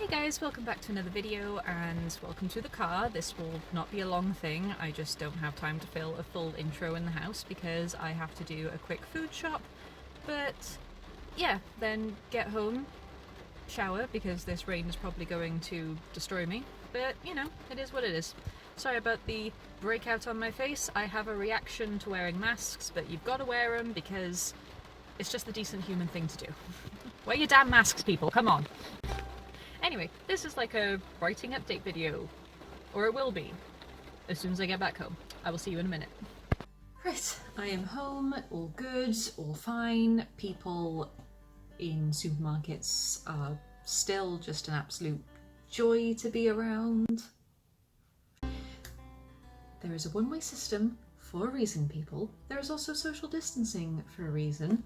Hey guys, welcome back to another video and welcome to the car. This will not be a long thing, I just don't have time to fill a full intro in the house because I have to do a quick food shop. But yeah, then get home, shower because this rain is probably going to destroy me. But you know, it is what it is. Sorry about the breakout on my face. I have a reaction to wearing masks, but you've got to wear them because it's just the decent human thing to do. Wear your damn masks, people, come on. Anyway, this is like a writing update video, or it will be, as soon as I get back home. I will see you in a minute. Right, I am home, all good, all fine. People in supermarkets are still just an absolute joy to be around. There is a one-way system for a reason, people. There is also social distancing for a reason.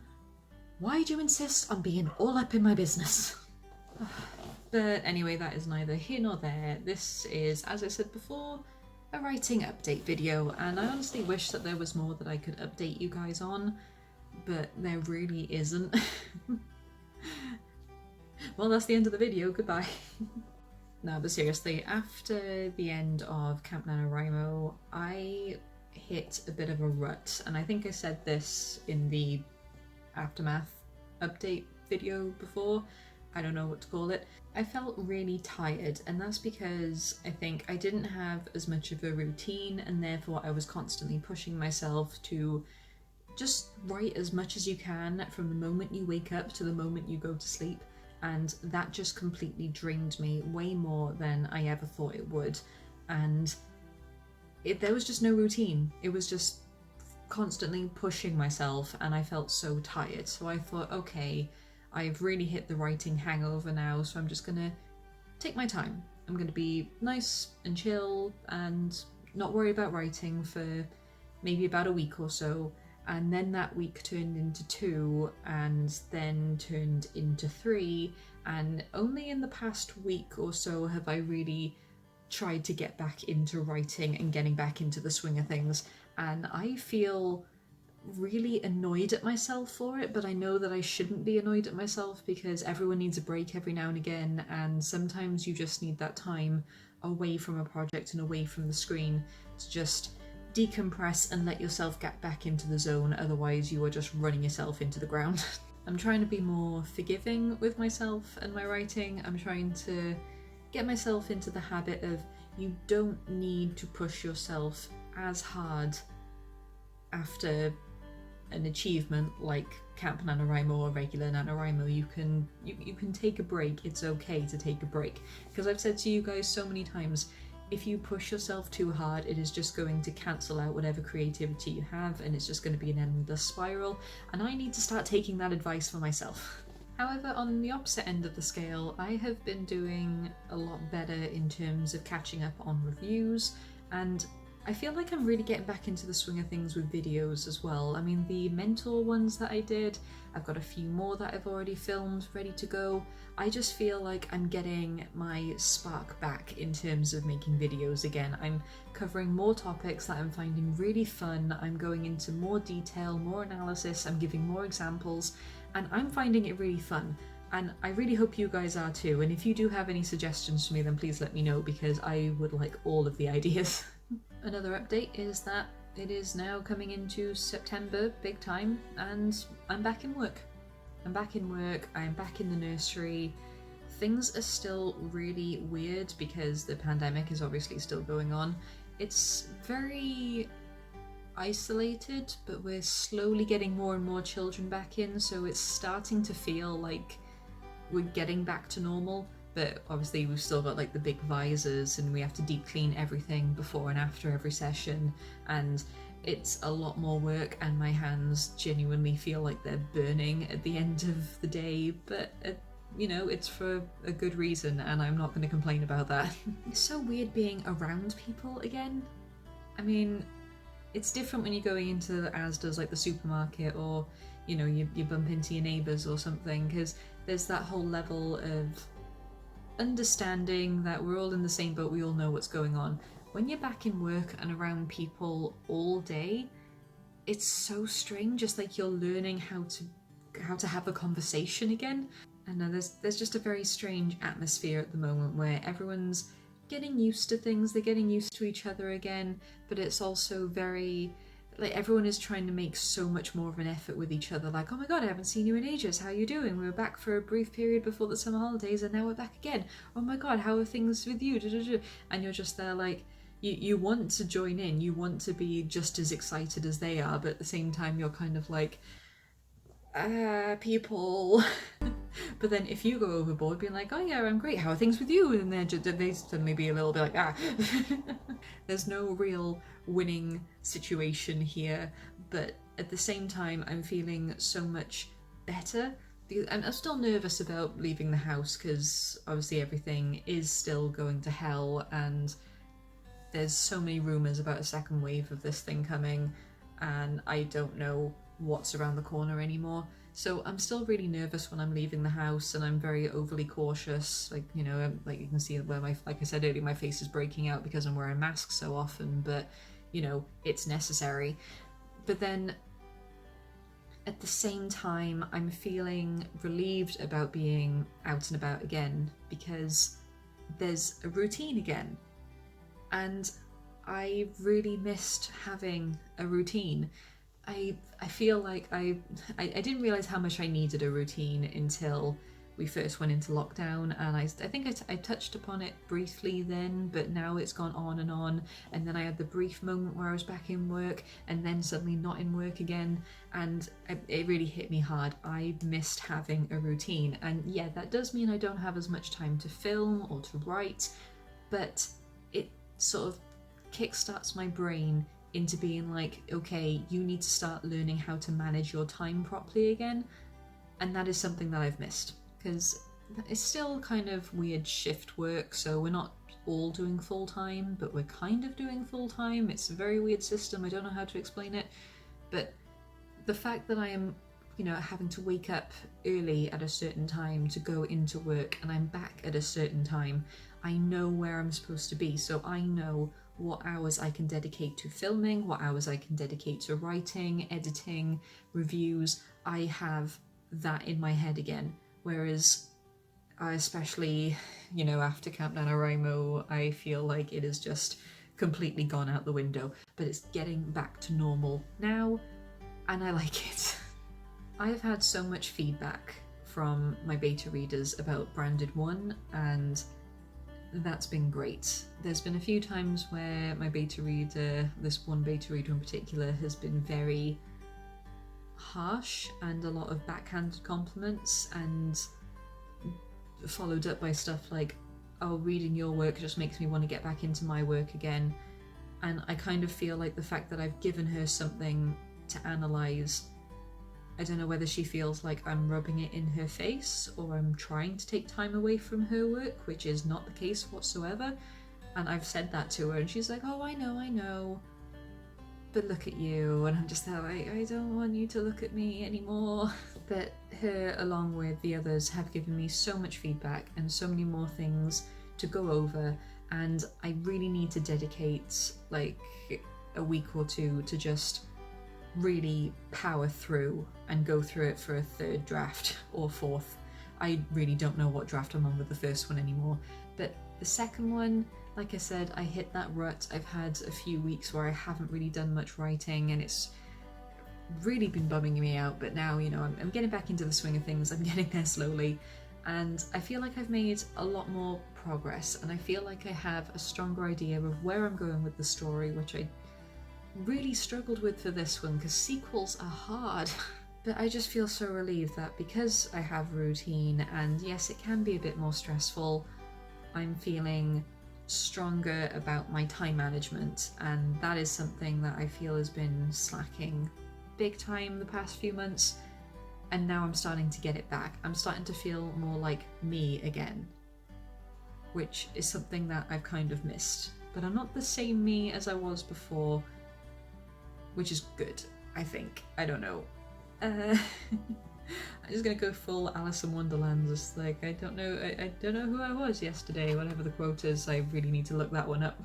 Why do you insist on being all up in my business? But anyway, that is neither here nor there. This is, as I said before, a writing update video, and I honestly wish that there was more that I could update you guys on, but there really isn't. Well, that's the end of the video, goodbye. No, but seriously, after the end of Camp NaNoWriMo, I hit a bit of a rut, and I think I said this in the aftermath update video before. I don't know what to call it. I felt really tired, and that's because I think I didn't have as much of a routine, and therefore I was constantly pushing myself to just write as much as you can from the moment you wake up to the moment you go to sleep, and that just completely drained me way more than I ever thought it would. And there was just no routine. It was just constantly pushing myself, and I felt so tired. So I thought, okay, I've really hit the writing hangover now, so I'm just gonna take my time. I'm gonna be nice and chill and not worry about writing for maybe about a week or so. And then that week turned into 2, and then turned into 3. And only in the past week or so have I really tried to get back into writing and getting back into the swing of things. And I feel really annoyed at myself for it, but I know that I shouldn't be annoyed at myself because everyone needs a break every now and again, and sometimes you just need that time away from a project and away from the screen to just decompress and let yourself get back into the zone, otherwise you are just running yourself into the ground. I'm trying to be more forgiving with myself and my writing. I'm trying to get myself into the habit of you don't need to push yourself as hard after an achievement like Camp NaNoWriMo or regular NaNoWriMo. You can take a break. It's okay to take a break, because I've said to you guys so many times, if you push yourself too hard, it is just going to cancel out whatever creativity you have, and it's just going to be an endless spiral, and I need to start taking that advice for myself. However, on the opposite end of the scale, I have been doing a lot better in terms of catching up on reviews, and I feel like I'm really getting back into the swing of things with videos as well. I mean, the mentor ones that I did, I've got a few more that I've already filmed, ready to go. I just feel like I'm getting my spark back in terms of making videos again. I'm covering more topics that I'm finding really fun. I'm going into more detail, more analysis, I'm giving more examples, and I'm finding it really fun. And I really hope you guys are too. And if you do have any suggestions for me, then please let me know, because I would like all of the ideas. Another update is that it is now coming into September, big time, and I'm back in work. I'm back in work, I'm back in the nursery. Things are still really weird because the pandemic is obviously still going on. It's very isolated, but we're slowly getting more and more children back in, so it's starting to feel like we're getting back to normal. But obviously we've still got like the big visors, and we have to deep clean everything before and after every session, and it's a lot more work, and my hands genuinely feel like they're burning at the end of the day, but you know, it's for a good reason, and I'm not going to complain about that. It's so weird being around people again. I mean, it's different when you're going into the Asda's, like the supermarket, or you know, you bump into your neighbours or something, because there's that whole level of understanding that we're all in the same boat, we all know what's going on. When you're back in work and around people all day, it's so strange. It's like you're learning how to have a conversation again. And there's just a very strange atmosphere at the moment where everyone's getting used to things, they're getting used to each other again, but it's also very, like, everyone is trying to make so much more of an effort with each other, like, oh my god, I haven't seen you in ages, how are you doing? We were back for a brief period before the summer holidays and now we're back again. Oh my god, how are things with you? And you're just there like, you want to join in, you want to be just as excited as they are, but at the same time you're kind of like, people. But then if you go overboard being like, oh yeah, I'm great, how are things with you? And they suddenly be a little bit like, There's no real winning situation here, but at the same time I'm feeling so much better. I'm still nervous about leaving the house because obviously everything is still going to hell and there's so many rumours about a second wave of this thing coming and I don't know what's around the corner anymore. So I'm still really nervous when I'm leaving the house and I'm very overly cautious. Like, you know, like you can see where like I said earlier, my face is breaking out because I'm wearing masks so often, but you know, it's necessary. But then at the same time, I'm feeling relieved about being out and about again because there's a routine again. And I really missed having a routine. I feel like I didn't realise how much I needed a routine until we first went into lockdown, and I think I touched upon it briefly then, but now it's gone on, and then I had the brief moment where I was back in work and then suddenly not in work again, and it really hit me hard. I missed having a routine, and yeah, that does mean I don't have as much time to film or to write, but it sort of kickstarts my brain into being like, okay, you need to start learning how to manage your time properly again. And that is something that I've missed because it's still kind of weird shift work. So we're not all doing full time, but we're kind of doing full time. It's a very weird system. I don't know how to explain it, but the fact that I am, you know, having to wake up early at a certain time to go into work and I'm back at a certain time, I know where I'm supposed to be. So I know what hours I can dedicate to filming, what hours I can dedicate to writing, editing, reviews. I have that in my head again. Whereas, especially, you know, after Camp NaNoWriMo, I feel like it has just completely gone out the window. But it's getting back to normal now, and I like it. I've had so much feedback from my beta readers about Branded 1, and that's been great. There's been a few times where my beta reader, this one beta reader in particular, has been very harsh and a lot of backhanded compliments, and followed up by stuff like, oh, reading your work just makes me want to get back into my work again. And I kind of feel like the fact that I've given her something to analyse, I don't know whether she feels like I'm rubbing it in her face or I'm trying to take time away from her work, which is not the case whatsoever. And I've said that to her and she's like, oh, I know, but look at you. And I'm just there like, I don't want you to look at me anymore. But her, along with the others, have given me so much feedback and so many more things to go over, and I really need to dedicate like a week or two to just really power through and go through it for a third draft or fourth. I really don't know what draft I'm on with the first one anymore, but the second one, like I said, I hit that rut. I've had a few weeks where I haven't really done much writing and it's really been bumming me out, but now, you know, I'm getting back into the swing of things. I'm getting there slowly, and I feel like I've made a lot more progress, and I feel like I have a stronger idea of where I'm going with the story, which I really struggled with for this one because sequels are hard. But I just feel so relieved that because I have routine, and yes, it can be a bit more stressful, I'm feeling stronger about my time management, and that is something that I feel has been slacking big time the past few months, and now I'm starting to get it back. I'm starting to feel more like me again, which is something that I've kind of missed. But I'm not the same me as I was before, which is good, I think. I don't know. I'm just gonna go full Alice in Wonderland, just like, I don't know who I was yesterday, whatever the quote is. I really need to look that one up.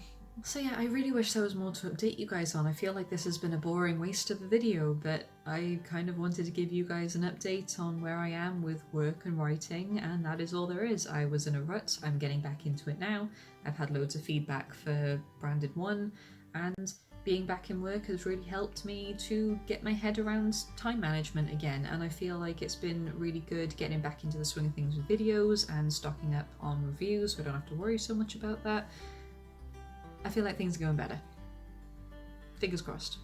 So yeah, I really wish there was more to update you guys on. I feel like this has been a boring waste of a video, but I kind of wanted to give you guys an update on where I am with work and writing, and that is all there is. I was in a rut, I'm getting back into it now. I've had loads of feedback for Branded 1, and being back in work has really helped me to get my head around time management again, and I feel like it's been really good getting back into the swing of things with videos and stocking up on reviews so I don't have to worry so much about that. I feel like things are going better. Fingers crossed.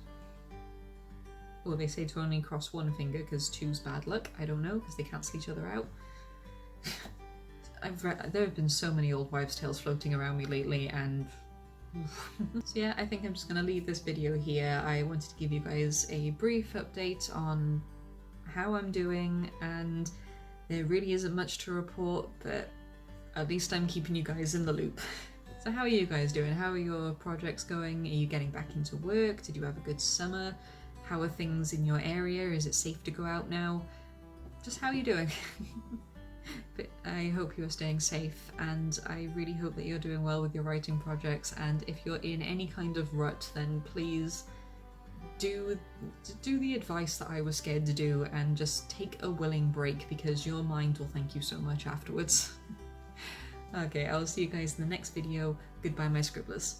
Well, they say to only cross one finger because two's bad luck. I don't know, because they cancel each other out. There have been so many old wives' tales floating around me lately, and so yeah, I think I'm just going to leave this video here. I wanted to give you guys a brief update on how I'm doing, and there really isn't much to report, but at least I'm keeping you guys in the loop. So how are you guys doing? How are your projects going? Are you getting back into work? Did you have a good summer? How are things in your area? Is it safe to go out now? Just how are you doing? But I hope you're staying safe, and I really hope that you're doing well with your writing projects, and if you're in any kind of rut, then please do the advice that I was scared to do and just take a willing break, because your mind will thank you so much afterwards. Okay, I'll see you guys in the next video. Goodbye, my scribblers.